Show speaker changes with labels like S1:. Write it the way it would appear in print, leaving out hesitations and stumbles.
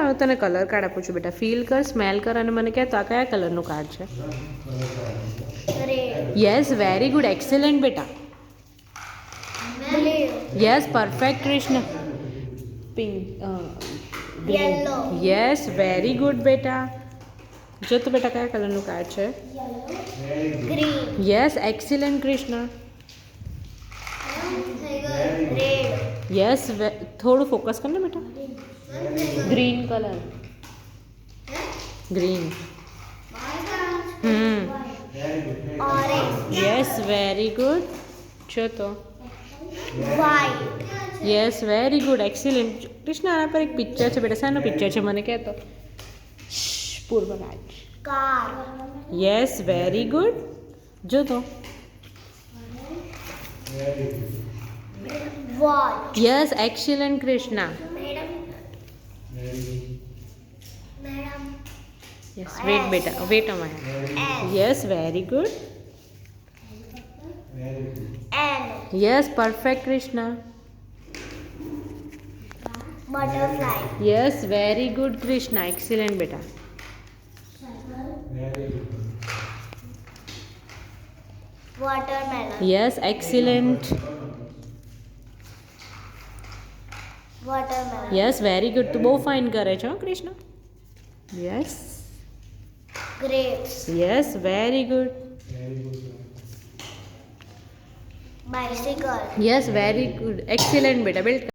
S1: હવે તને colour card આપું છું બેટા. ફીલ કર, સ્મેલ કર અને મને કહે તો આ કયા કલરનું કાર્ડ છે. યસ, વેરી ગુડ, એક્સેલન્ટ બેટા. Yes, perfect Krishna. Pink,
S2: Yellow.
S1: Yes, very good બેટા. જો તો બેટા કયા કલરનું કાર્ડ છે.
S2: Green.
S1: Yes, excellent Krishna.
S2: Red.
S1: Yes, થોડું ફોકસ કર ને બેટા. Green colour. Green.
S2: Orange.
S1: Yes, very good. જો તો.
S2: White.
S1: Yes, very good, excellent. Krishna, આના પર એક પિક્ચર છે બેટા. શાનું પિક્ચર છે મને કહેતો. Purvraj.
S2: Car.
S1: Yes, very good. જો તો.
S2: Watch.
S1: Yes, excellent Krishna.
S2: Madam.
S1: Yes, wait બેટા, વેટ અમારે. Yes, very good.
S2: N.
S1: Yes, perfect Krishna.
S2: Butterfly.
S1: Yes, very good Krishna, excellent બેટા.
S2: Watermelon.
S1: Yes, excellent.
S2: Watermelon.
S1: Yes, very good. તું બહુ ફાઇન કરે છે હો Krishna. Yes.
S2: Grapes.
S1: Yes, very good.
S2: Bicycle.
S1: Yes, very good, excellent બેટા. Belt